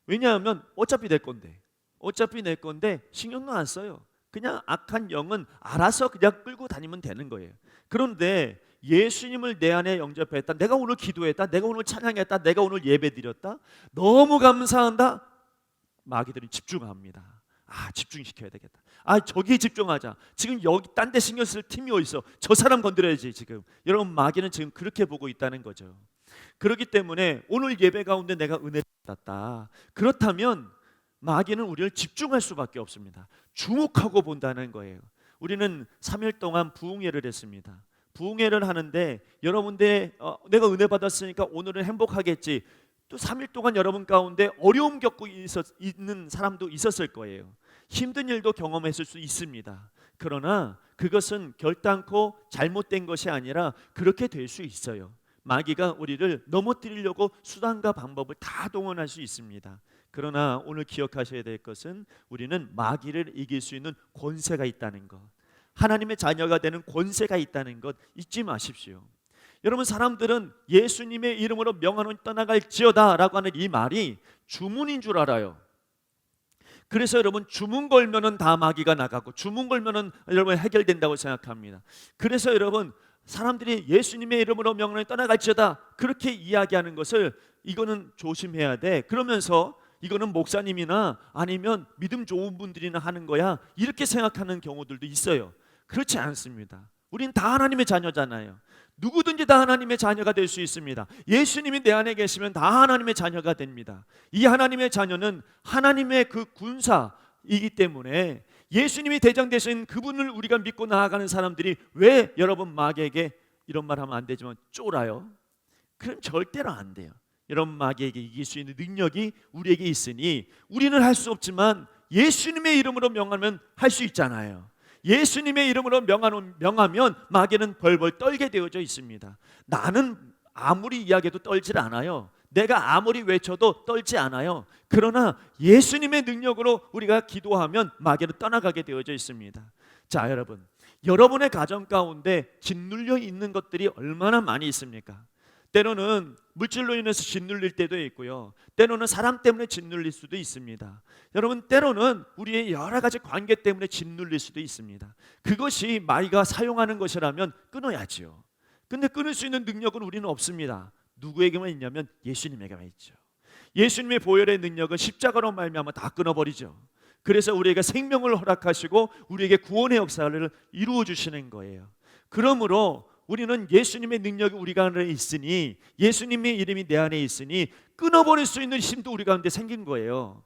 S2: 왜냐하면 어차피 내 건데 신경도 안 써요. 그냥 악한 영은 알아서 그냥 끌고 다니면 되는 거예요. 그런데 예수님을 내 안에 영접했다, 내가 오늘 기도했다, 내가 오늘 찬양했다, 내가 오늘 예배드렸다, 너무 감사한다, 마귀들은 집중합니다. 집중시켜야 되겠다. 저기에 집중하자. 지금 여기 딴 데 신경 쓸 팀이 어딨어? 저 사람 건드려야지. 지금 여러분, 마귀는 지금 그렇게 보고 있다는 거죠. 그렇기 때문에 오늘 예배 가운데 내가 은혜를 받았다, 그렇다면 마귀는 우리를 집중할 수밖에 없습니다. 주목하고 본다는 거예요. 우리는 3일 동안 부흥회를 했습니다. 부흥회를 하는데 여러분들, 내가 은혜 받았으니까 오늘은 행복하겠지. 또 3일 동안 여러분 가운데 어려움 겪고 있는 사람도 있었을 거예요. 힘든 일도 경험했을 수 있습니다. 그러나 그것은 결단코 잘못된 것이 아니라 그렇게 될 수 있어요. 마귀가 우리를 넘어뜨리려고 수단과 방법을 다 동원할 수 있습니다. 그러나 오늘 기억하셔야 될 것은 우리는 마귀를 이길 수 있는 권세가 있다는 것, 하나님의 자녀가 되는 권세가 있다는 것 잊지 마십시오. 여러분, 사람들은 예수님의 이름으로 명하노니 떠나갈지어다 라고 하는 이 말이 주문인 줄 알아요. 그래서 여러분, 주문 걸면은 다 마귀가 나가고 주문 걸면은 여러분 해결된다고 생각합니다. 그래서 여러분, 사람들이 예수님의 이름으로 명하노니 떠나갈지어다 그렇게 이야기하는 것을, 이거는 조심해야 돼. 그러면서 이거는 목사님이나 아니면 믿음 좋은 분들이나 하는 거야 이렇게 생각하는 경우들도 있어요. 그렇지 않습니다. 우린 다 하나님의 자녀잖아요. 누구든지 다 하나님의 자녀가 될 수 있습니다. 예수님이 내 안에 계시면 다 하나님의 자녀가 됩니다. 이 하나님의 자녀는 하나님의 그 군사이기 때문에 예수님이 대장 되신 그분을 우리가 믿고 나아가는 사람들이 왜 여러분 마귀에게, 이런 말 하면 안 되지만, 쫄아요? 그럼 절대로 안 돼요. 여러분, 마귀에게 이길 수 있는 능력이 우리에게 있으니 우리는 할 수 없지만 예수님의 이름으로 명하면 할 수 있잖아요. 예수님의 이름으로 명하면 마귀는 벌벌 떨게 되어져 있습니다. 나는 아무리 이야기해도 떨질 않아요. 내가 아무리 외쳐도 떨지 않아요. 그러나 예수님의 능력으로 우리가 기도하면 마귀는 떠나가게 되어져 있습니다. 자, 여러분, 여러분의 가정 가운데 짓눌려 있는 것들이 얼마나 많이 있습니까? 때로는 물질로 인해서 짓눌릴 때도 있고요, 때로는 사람 때문에 짓눌릴 수도 있습니다. 여러분, 때로는 우리의 여러 가지 관계 때문에 짓눌릴 수도 있습니다. 그것이 마귀가 사용하는 것이라면 끊어야지요. 근데 끊을 수 있는 능력은 우리는 없습니다. 누구에게만 있냐면 예수님에게만 있죠. 예수님의 보혈의 능력은 십자가로 말미암아 다 끊어버리죠. 그래서 우리에게 생명을 허락하시고 우리에게 구원의 역사를 이루어 주시는 거예요. 그러므로 우리는 예수님의 능력이 우리 가운데 있으니, 예수님의 이름이 내 안에 있으니 끊어버릴 수 있는 힘도 우리 가운데 생긴 거예요.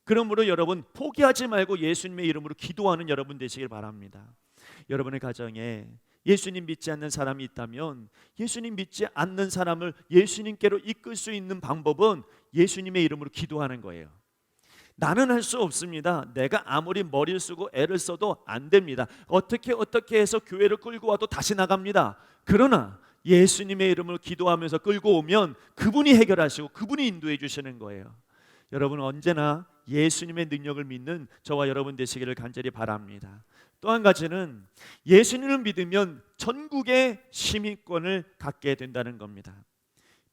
S2: 그러므로 여러분 포기하지 말고 예수님의 이름으로 기도하는 여러분 되시길 바랍니다. 여러분의 가정에 예수님 믿지 않는 사람이 있다면 예수님 믿지 않는 사람을 예수님께로 이끌 수 있는 방법은 예수님의 이름으로 기도하는 거예요. 나는 할 수 없습니다. 내가 아무리 머리를 쓰고 애를 써도 안 됩니다. 어떻게 해서 교회를 끌고 와도 다시 나갑니다. 그러나 예수님의 이름으로 기도하면서 끌고 오면 그분이 해결하시고 그분이 인도해 주시는 거예요. 여러분은 언제나 예수님의 능력을 믿는 저와 여러분 되시기를 간절히 바랍니다. 또 한 가지는 예수님을 믿으면 천국의 시민권을 갖게 된다는 겁니다.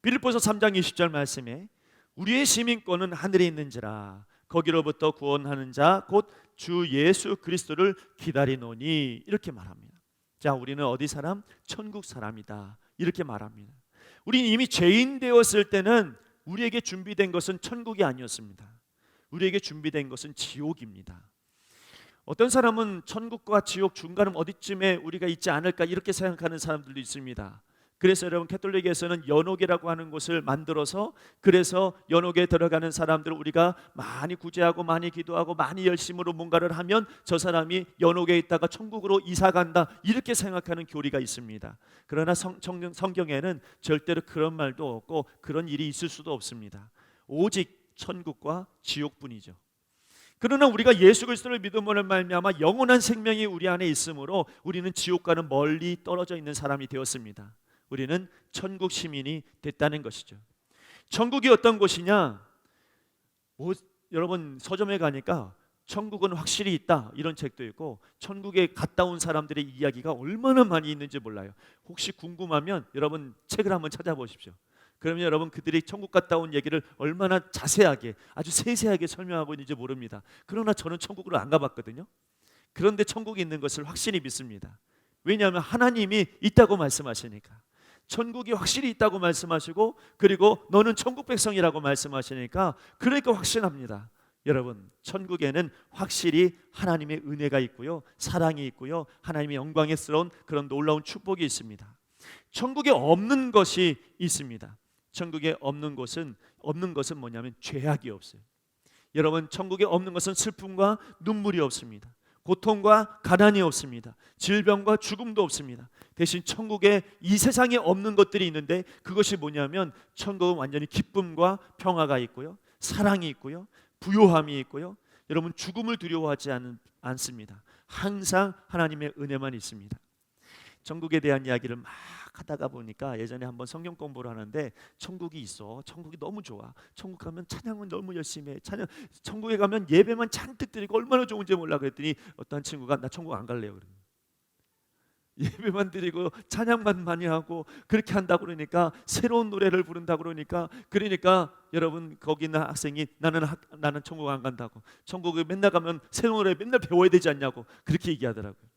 S2: 빌립보서 3장 20절 말씀에 우리의 시민권은 하늘에 있는지라 거기로부터 구원하는 자 곧 주 예수 그리스도를 기다리노니 이렇게 말합니다. 자, 우리는 어디 사람? 천국 사람이다 이렇게 말합니다. 우리는 이미 죄인 되었을 때는 우리에게 준비된 것은 천국이 아니었습니다. 우리에게 준비된 것은 지옥입니다. 어떤 사람은 천국과 지옥 중간은 어디쯤에 우리가 있지 않을까 이렇게 생각하는 사람들도 있습니다. 그래서 여러분 가톨릭에서는 연옥이라고 하는 곳을 만들어서 그래서 연옥에 들어가는 사람들을 우리가 많이 구제하고 많이 기도하고 많이 열심으로 뭔가를 하면 저 사람이 연옥에 있다가 천국으로 이사간다 이렇게 생각하는 교리가 있습니다. 그러나 성경에는 절대로 그런 말도 없고 그런 일이 있을 수도 없습니다. 오직 천국과 지옥뿐이죠. 그러나 우리가 예수 그리스도를 믿음으로 말미암아 영원한 생명이 우리 안에 있으므로 우리는 지옥과는 멀리 떨어져 있는 사람이 되었습니다. 우리는 천국 시민이 됐다는 것이죠. 천국이 어떤 곳이냐? 여러분 서점에 가니까 천국은 확실히 있다 이런 책도 있고 천국에 갔다 온 사람들의 이야기가 얼마나 많이 있는지 몰라요. 혹시 궁금하면 여러분 책을 한번 찾아보십시오. 그러면 여러분 그들이 천국 갔다 온 얘기를 얼마나 자세하게 아주 세세하게 설명하고 있는지 모릅니다. 그러나 저는 천국으로 안 가봤거든요. 그런데 천국이 있는 것을 확실히 믿습니다. 왜냐하면 하나님이 있다고 말씀하시니까. 천국이 확실히 있다고 말씀하시고 그리고 너는 천국 백성이라고 말씀하시니까 그러니까 확신합니다. 여러분 천국에는 확실히 하나님의 은혜가 있고요, 사랑이 있고요, 하나님의 영광스러운 그런 놀라운 축복이 있습니다. 천국에 없는 것이 있습니다. 천국에 없는 것은 뭐냐면 죄악이 없어요. 여러분 천국에 없는 것은 슬픔과 눈물이 없습니다. 고통과 가난이 없습니다. 질병과 죽음도 없습니다. 대신 천국에 이 세상에 없는 것들이 있는데 그것이 뭐냐면 천국은 완전히 기쁨과 평화가 있고요, 사랑이 있고요, 부요함이 있고요. 여러분 죽음을 두려워하지 않습니다. 항상 하나님의 은혜만 있습니다. 천국에 대한 이야기를 막 하다가 보니까 예전에 한번 성경 공부를 하는데 천국이 있어. 천국이 너무 좋아. 천국 가면 찬양은 너무 열심히 해. 천국에 가면 예배만 잔뜩 드리고 얼마나 좋은지 몰라 그랬더니 어떤 친구가 나 천국 안 갈래요. 그래요. 예배만 드리고 찬양만 많이 하고 그렇게 한다고 그러니까 새로운 노래를 부른다고 그러니까 여러분 거기 있는 학생이 나는 천국 안 간다고. 천국에 맨날 가면 새로운 노래 맨날 배워야 되지 않냐고 그렇게 얘기하더라고요.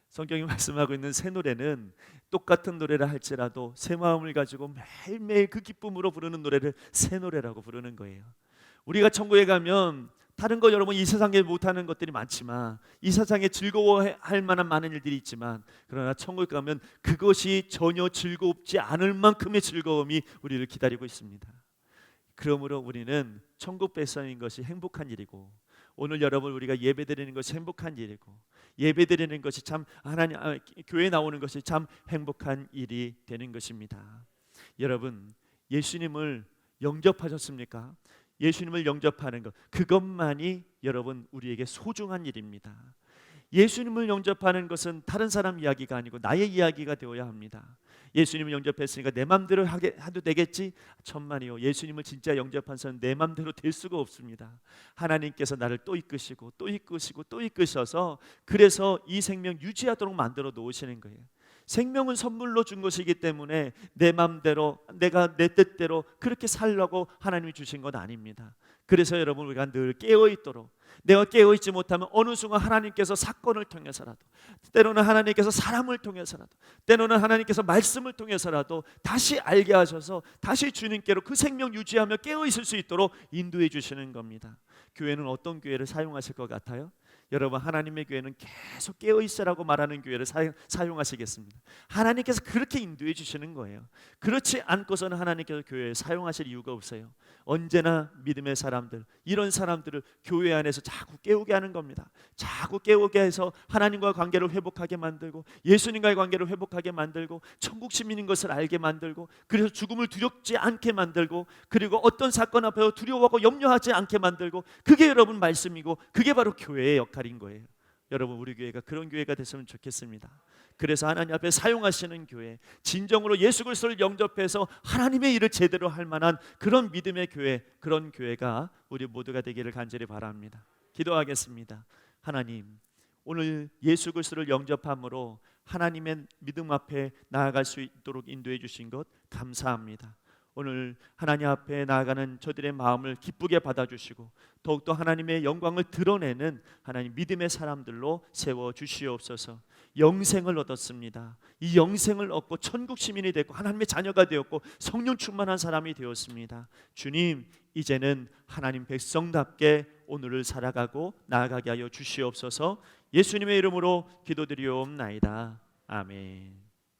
S2: 성경이 말씀하고 있는 새 노래는 똑같은 노래를 할지라도 새 마음을 가지고 매일매일 그 기쁨으로 부르는 노래를 새 노래라고 부르는 거예요. 우리가 천국에 가면 다른 거 여러분 이 세상에 못하는 것들이 많지만 이 세상에 즐거워할 만한 많은 일들이 있지만 그러나 천국에 가면 그것이 전혀 즐겁지 않을 만큼의 즐거움이 우리를 기다리고 있습니다. 그러므로 우리는 천국 백성인 것이 행복한 일이고 오늘 여러분 우리가 예배드리는 것이 행복한 일이고 예배드리는 것이 참 교회에 나오는 것이 참 행복한 일이 되는 것입니다. 여러분 예수님을 영접하셨습니까? 예수님을 영접하는 것 그것만이 여러분 우리에게 소중한 일입니다. 예수님을 영접하는 것은 다른 사람 이야기가 아니고 나의 이야기가 되어야 합니다. 예수님을 영접했으니까 내 맘대로 해도 되겠지? 천만이요. 예수님을 진짜 영접한 사람은 내 맘대로 될 수가 없습니다. 하나님께서 나를 또 이끄시고 또 이끄시고 또 이끄셔서 그래서 이 생명 유지하도록 만들어 놓으시는 거예요. 생명은 선물로 준 것이기 때문에 내 마음대로 내가 내 뜻대로 그렇게 살려고 하나님이 주신 것 아닙니다. 그래서 여러분 우리가 늘 깨어있도록, 내가 깨어있지 못하면 어느 순간 하나님께서 사건을 통해서라도, 때로는 하나님께서 사람을 통해서라도, 때로는 하나님께서 말씀을 통해서라도 다시 알게 하셔서 다시 주님께로 그 생명 유지하며 깨어있을 수 있도록 인도해 주시는 겁니다. 교회는 어떤 교회를 사용하실 것 같아요? 여러분, 하나님의 교회는 계속 깨어있으라고 말하는 교회를 사용하시겠습니다. 하나님께서 그렇게 인도해 주시는 거예요. 그렇지 않고서는 하나님께서 교회에 사용하실 이유가 없어요. 언제나 믿음의 사람들, 이런 사람들을 교회 안에서 자꾸 깨우게 하는 겁니다. 자꾸 깨우게 해서 하나님과 관계를 회복하게 만들고, 예수님과의 관계를 회복하게 만들고, 천국 시민인 것을 알게 만들고, 그래서 죽음을 두렵지 않게 만들고, 그리고 어떤 사건 앞에서 두려워하고 염려하지 않게 만들고, 그게 여러분 말씀이고, 그게 바로 교회의 역할인 거예요. 여러분, 우리 교회가 그런 교회가 됐으면 좋겠습니다. 그래서 하나님 앞에 사용하시는 교회, 진정으로 예수 그리스도를 영접해서 하나님의 일을 제대로 할 만한 그런 믿음의 교회, 그런 교회가 우리 모두가 되기를 간절히 바랍니다. 기도하겠습니다. 하나님, 오늘 예수 그리스도를 영접함으로 하나님의 믿음 앞에 나아갈 수 있도록 인도해 주신 것 감사합니다. 오늘 하나님 앞에 나아가는 저들의 마음을 기쁘게 받아주시고 더욱더 하나님의 영광을 드러내는 하나님 믿음의 사람들로 세워주시옵소서. 영생을 얻었습니다. 이 영생을 얻고 천국 시민이 됐고 하나님의 자녀가 되었고 성령 충만한 사람이 되었습니다. 주님, 이제는 하나님 백성답게 오늘을 살아가고 나아가게 하여 주시옵소서. 예수님의 이름으로 기도드리옵나이다. 아멘.